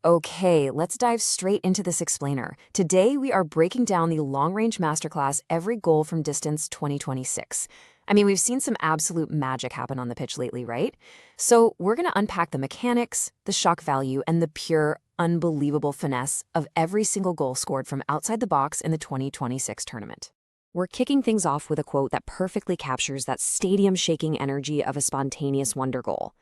Okay, let's dive straight into this explainer. Today, we are breaking down the Long Range Masterclass Every Goal from Distance 2026. I mean, we've seen some absolute magic happen on the pitch lately, right? So, we're going to unpack the mechanics, the shock value, and the pure, unbelievable finesse of every single goal scored from outside the box in the 2026 tournament. We're kicking things off with a quote that perfectly captures that stadium-shaking energy of a spontaneous wonder goal.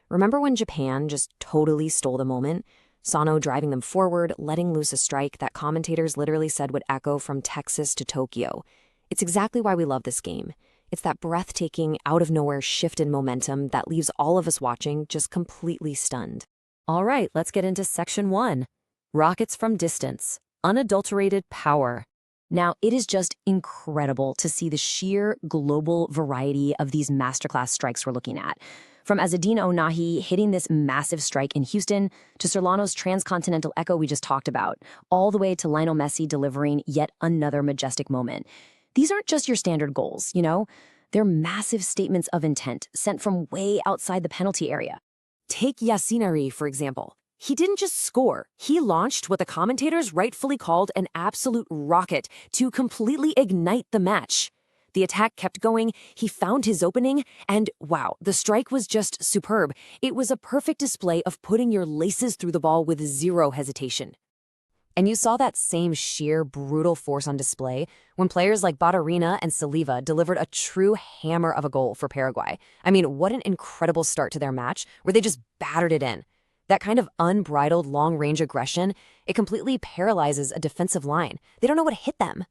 Remember when Japan just totally stole the moment? Sano driving them forward, letting loose a strike that commentators literally said would echo from Texas to Tokyo. It's exactly why we love this game. It's that breathtaking, out-of-nowhere shift in momentum that leaves all of us watching just completely stunned. All right, let's get into Section 1. Rockets from Distance. Unadulterated Power. Now, it is just incredible to see the sheer global variety of these masterclass strikes we're looking at. From Azzedine Ounahi hitting this massive strike in Houston, to Solano's transcontinental echo we just talked about, all the way to Lionel Messi delivering yet another majestic moment. These aren't just your standard goals, you know? They're massive statements of intent sent from way outside the penalty area. Take Yassinari, for example. He didn't just score, he launched what the commentators rightfully called an absolute rocket to completely ignite the match. The attack kept going, he found his opening, and wow, the strike was just superb. It was a perfect display of putting your laces through the ball with zero hesitation. And you saw that same sheer, brutal force on display when players like Badarina and Saliva delivered a true hammer of a goal for Paraguay. I mean, what an incredible start to their match, where they just battered it in. That kind of unbridled long-range aggression, it completely paralyzes a defensive line. They don't know what hit them.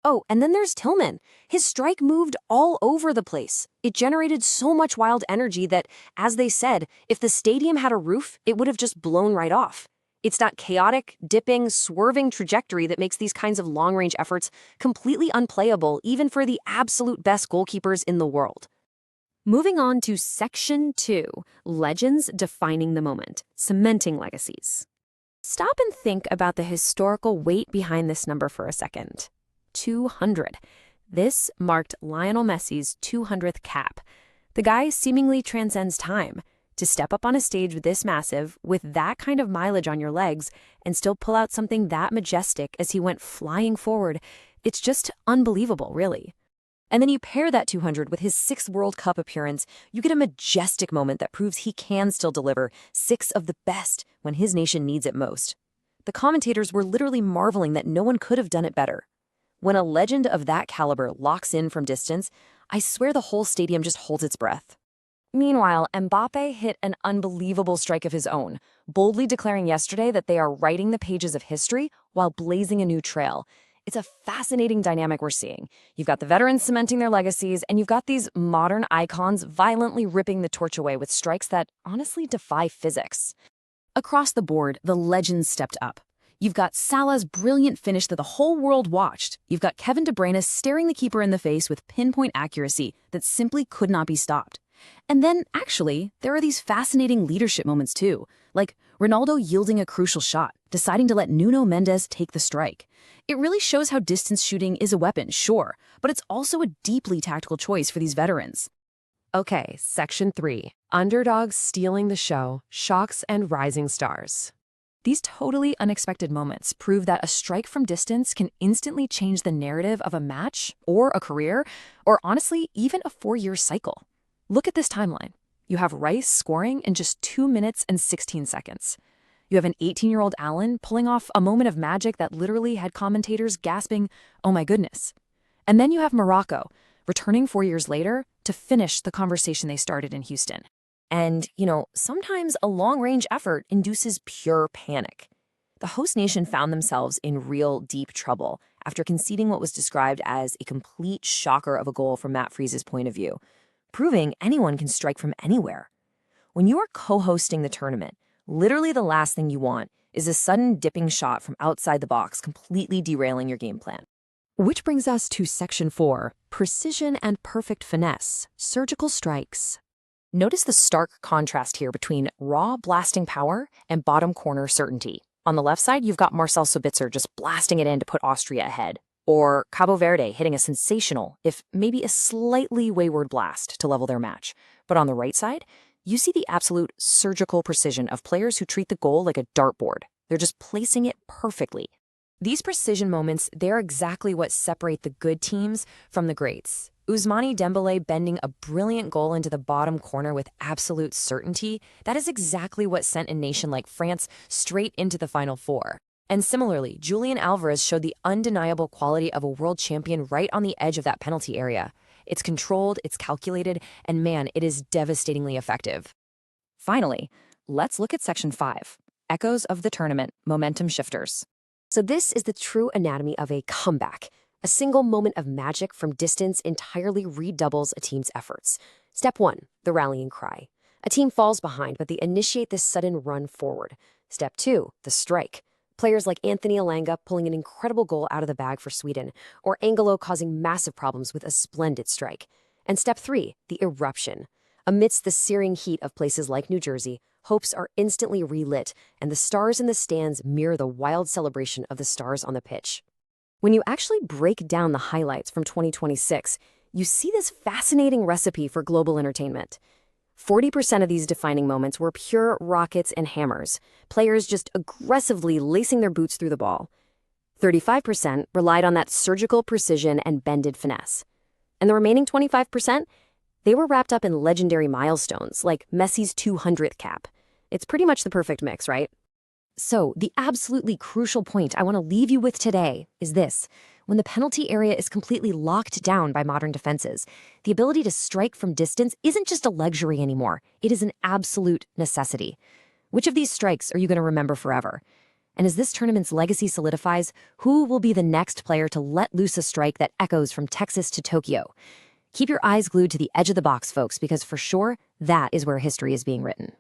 Oh, and then there's Tillman. His strike moved all over the place. It generated so much wild energy that, as they said, if the stadium had a roof, it would have just blown right off. It's that chaotic, dipping, swerving trajectory that makes these kinds of long-range efforts completely unplayable even for the absolute best goalkeepers in the world. Moving on to Section 2, Legends Defining the Moment, Cementing Legacies. Stop and think about the historical weight behind this number for a second. 200. This marked Lionel Messi's 200th cap. The guy seemingly transcends time. To step up on a stage this massive, with that kind of mileage on your legs, and still pull out something that majestic as he went flying forward, it's just unbelievable, really. And then you pair that 200 with his 6th World Cup appearance, you get a majestic moment that proves he can still deliver 6 of the best when his nation needs it most. The commentators were literally marveling that no one could have done it better. When a legend of that caliber locks in from distance, I swear the whole stadium just holds its breath. Meanwhile, Mbappé hit an unbelievable strike of his own, boldly declaring yesterday that they are writing the pages of history while blazing a new trail. It's a fascinating dynamic we're seeing. You've got the veterans cementing their legacies, and you've got these modern icons violently ripping the torch away with strikes that honestly defy physics. Across the board, the legends stepped up. You've got Salah's brilliant finish that the whole world watched. You've got Kevin De Bruyne staring the keeper in the face with pinpoint accuracy that simply could not be stopped. And then, actually, there are these fascinating leadership moments too, like Ronaldo yielding a crucial shot, deciding to let Nuno Mendes take the strike. It really shows how distance shooting is a weapon, sure, but it's also a deeply tactical choice for these veterans. Okay, Section 3. Underdogs stealing the show, shocks and rising stars. These totally unexpected moments prove that a strike from distance can instantly change the narrative of a match, or a career, or honestly, even a 4-year cycle. Look at this timeline. You have Rice scoring in just 2 minutes and 16 seconds. You have an 18-year-old Allen pulling off a moment of magic that literally had commentators gasping, "Oh my goodness." And then you have Morocco, returning 4 years later to finish the conversation they started in Houston. And, sometimes a long-range effort induces pure panic. The host nation found themselves in real deep trouble after conceding what was described as a complete shocker of a goal from Matt Freese's point of view, proving anyone can strike from anywhere. When you are co-hosting the tournament, literally the last thing you want is a sudden dipping shot from outside the box completely derailing your game plan. Which brings us to Section 4, Precision and Perfect Finesse, Surgical Strikes. Notice the stark contrast here between raw blasting power and bottom corner certainty. On the left side, you've got Marcel Sabitzer just blasting it in to put Austria ahead, or Cabo Verde hitting a sensational, if maybe a slightly wayward blast to level their match. But on the right side, you see the absolute surgical precision of players who treat the goal like a dartboard, They're just placing it perfectly. These precision moments, they're exactly what separate the good teams from the greats. Ousmane Dembélé bending a brilliant goal into the bottom corner with absolute certainty, that is exactly what sent a nation like France straight into the Final Four. And similarly, Julian Alvarez showed the undeniable quality of a world champion right on the edge of that penalty area. It's controlled, it's calculated, and man, it is devastatingly effective. Finally, let's look at Section 5, Echoes of the Tournament, Momentum Shifters. So this is the true anatomy of a comeback. A single moment of magic from distance entirely redoubles a team's efforts. Step 1, the rallying cry. A team falls behind, but they initiate this sudden run forward. Step 2, the strike. Players like Anthony Elanga pulling an incredible goal out of the bag for Sweden, or Angelo causing massive problems with a splendid strike. And Step 3, the eruption. Amidst the searing heat of places like New Jersey, hopes are instantly relit, and the stars in the stands mirror the wild celebration of the stars on the pitch. When you actually break down the highlights from 2026, you see this fascinating recipe for global entertainment. 40% of these defining moments were pure rockets and hammers, players just aggressively lacing their boots through the ball. 35% relied on that surgical precision and bended finesse. And the remaining 25%, they were wrapped up in legendary milestones, like Messi's 200th cap. It's pretty much the perfect mix, right? So, the absolutely crucial point I want to leave you with today is this. When the penalty area is completely locked down by modern defenses, the ability to strike from distance isn't just a luxury anymore. It is an absolute necessity. Which of these strikes are you going to remember forever? And as this tournament's legacy solidifies, who will be the next player to let loose a strike that echoes from Texas to Tokyo? Keep your eyes glued to the edge of the box, folks, because for sure, that is where history is being written.